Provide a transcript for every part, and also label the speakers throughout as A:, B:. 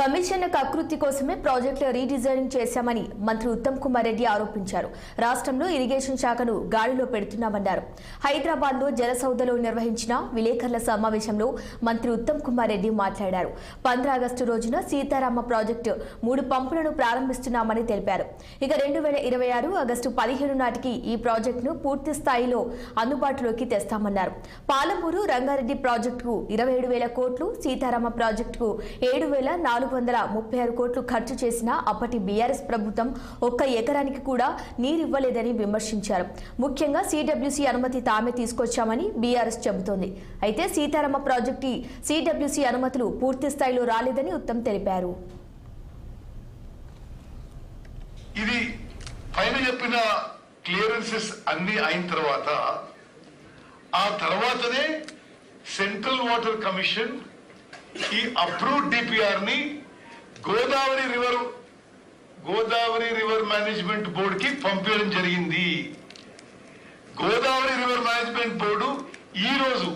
A: Commission కకృతి కోసమే ప్రాజెక్టుల redesigning చేశామని మంత్రి ఉత్తమ్ కుమార్ రెడ్డి ఆరోపించారు. రాష్ట్రంలో ఇరిగేషన్ శాఖను గాడిలో పెడుతున్నామన్నారు. హైదరాబాద్ లో జలసౌధలో నిర్వహించిన విలేకరుల సమావేశంలో మంత్రి ఉత్తమ్ కుమార్ రెడ్డి మాట్లాడారు. 15 ఆగస్టు రోజున సీతారామ ప్రాజెక్టు 3 పంపులను ప్రారంభిస్తున్నామని తెలిపారు. ఇక 2026 ఆగస్టు 15 నాటికి ఈ ప్రాజెక్టును పూర్తి స్థాయిలో అందుబాటులోకి తెస్తామన్నారు. పాలమూరు రంగారెడ్డి ప్రాజెక్టుకు 27,000 కోట్లు, సీతారామ ప్రాజెక్టుకు 7,436 కోట్లు ఖర్చు చేసిన అప్పటి బీఆర్ఎస్ ప్రభుత్వం ఒక్క ఎకరానికి కూడా నీరివ్వలేదని విమర్శించారు. ముఖ్యంగా సిడబ్ల్యూసీ అనుమతి తామే తీసుకొచ్చామని బీఆర్ఎస్ చెబుతోంది. అయితే సీతారామ ప్రాజెక్టు సిడబ్ల్యూసీ అనుమతులు పూర్తి స్థాయిలో రాలేదని ఉత్తమ్ తెలిపారు.
B: ఇది పైన చెప్పిన క్లియరెన్సెస్ అన్ని అయిన తర్వాతనే సెంట్రల్ వాటర్ కమిషన్ ఈ అప్రూవ్డ్ డిపిఆర్ ని గోదావరి రివర్ మేనేజ్మెంట్ బోర్డు కి పంపించడం జరిగింది. గోదావరి రివర్ మేనేజ్మెంట్ బోర్డు ఈ రోజు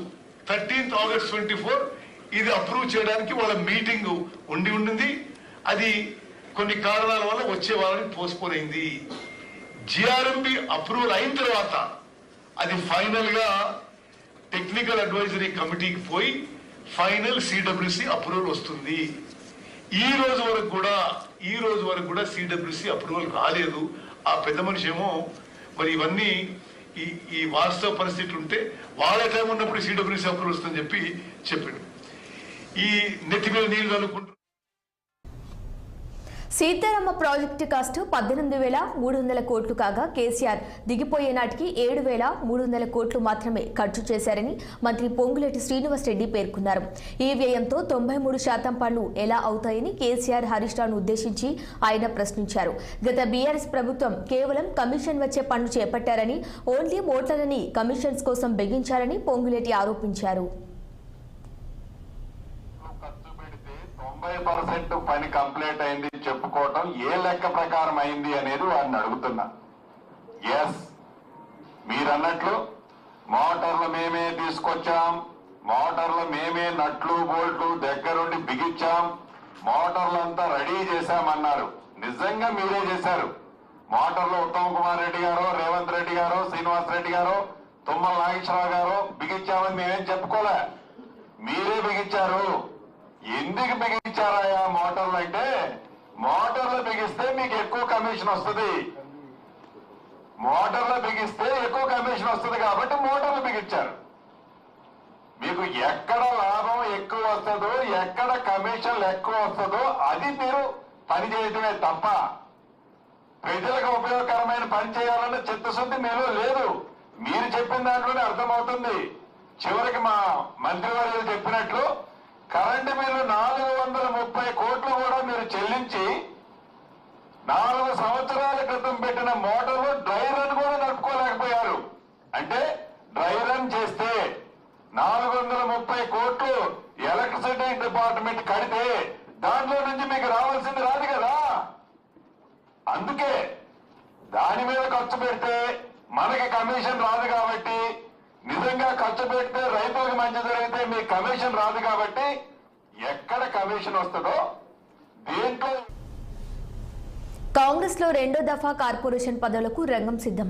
B: 13th August 2024 ఇది అప్రూవ్ చేయడానికి వాళ్ళ మీటింగ్ ఉండింది. అది కొన్ని కారణాల వల్ల వచ్చే వాళ్ళని పోస్ట్పోన్ అయింది. జిఆర్ఎంబి అప్రూవల్ అయిన తర్వాత అది ఫైనల్ గా టెక్నికల్ అడ్వైజరీ కమిటీకి పోయి ఫైనల్ సిడబ్ల్యూసి అప్రూవల్ వస్తుంది. ఈ రోజు వరకు కూడా సిడబ్ల్యూసి అప్రూవల్ రాలేదు. ఆ పెద్ద మనిషి ఏమో మరి ఇవన్నీ ఈ వాస్తవ పరిస్థితులు ఉంటే వాళ్ళ టైం ఉన్నప్పుడు సిడబ్ల్యూసి అప్రూవల్ వస్తుందని చెప్పాడు. ఈ నెత్తి మీద నీళ్లు కలుపుకుంటూ
A: సీతారామ ప్రాజెక్టు కాస్ట్ 18,300 కోట్లు కాగా కేసీఆర్ దిగిపోయే నాటికి 7,300 కోట్లు మాత్రమే ఖర్చు చేశారని మంత్రి పొంగులేటి శ్రీనివాసరెడ్డి పేర్కొన్నారు. ఈ వ్యయంతో 93% పనులు ఎలా అవుతాయని కేసీఆర్ హరీష్ రావును ఉద్దేశించి ఆయన ప్రశ్నించారు. గత బీఆర్ఎస్ ప్రభుత్వం కేవలం కమిషన్ వచ్చే పనులు చేపట్టారని, ఓన్లీ ఓట్లని కమిషన్స్ కోసం బిగించారని పొంగులేటి ఆరోపించారు.
C: 90% పని కంప్లీట్ అయింది చెప్పుకోవటం ఏ లెక్క ప్రకారం అయింది అనేది వారిని అడుగుతున్నా. ఎస్, మీరన్నట్లు మోటార్లు మేమే తీసుకొచ్చాం, మోటార్లు మేమే నట్లు బోల్ట్లు దగ్గరుండి బిగించాం, మోటార్లంతా రెడీ చేశామన్నారు. నిజంగా మీరే చేశారు. మోటార్లు ఉత్తమ్ కుమార్ రెడ్డి గారు, రేవంత్ రెడ్డి గారు, శ్రీనివాస్ రెడ్డి గారు, తుమ్మల నాగేశ్వరరావు గారు బిగించామని మేమేం చెప్పుకోలే, మీరే బిగించారు. ఎందుకు బిగించారాయా మోటార్లు అంటే, మోటార్లు బిగిస్తే మీకు ఎక్కువ కమిషన్ వస్తుంది, మోటార్లు బిగిస్తే ఎక్కువ కమిషన్ వస్తుంది కాబట్టి మోటార్లు బిగించారు. మీకు ఎక్కడ లాభం ఎక్కువ వస్తుందో, ఎక్కడ కమిషన్లు ఎక్కువ వస్తుందో అది మీరు పని చేయటమే తప్ప ప్రజలకు ఉపయోగకరమైన పని చేయాలన్న చిత్తశుద్ధి మీలో లేదు. మీరు చెప్పిన దాంట్లోనే అర్థమవుతుంది. చివరికి మా మంత్రివర్యులు చెప్పినట్లు కరెంటు బిల్లు 430 కోట్లు కూడా మీరు చెల్లించి 4 సంవత్సరాల క్రితం పెట్టిన మోటార్లు డ్రై రన్ కూడా నడుపుకోలేకపోయారు. అంటే డ్రై రన్ చేస్తే 430 కోట్లు ఎలక్ట్రిసిటీ డిపార్ట్మెంట్ కడితే దాంట్లో నుంచి మీకు రావాల్సింది రాదు కదా. అందుకే దాని మీద ఖర్చు పెడితే మనకి కమిషన్ రాదు కాబట్టి, నిజంగా ఖర్చు పెడితే రైతులకు మంచి జరిగితే మీకు కమిషన్ రాదు కాబట్టి ఎక్కడ కమిషన్ వస్తుందో దేంట్లో.
A: కాంగ్రెస్ లో 2వ దఫా కార్పొరేషన్ పదవులకు రంగం సిద్ధం.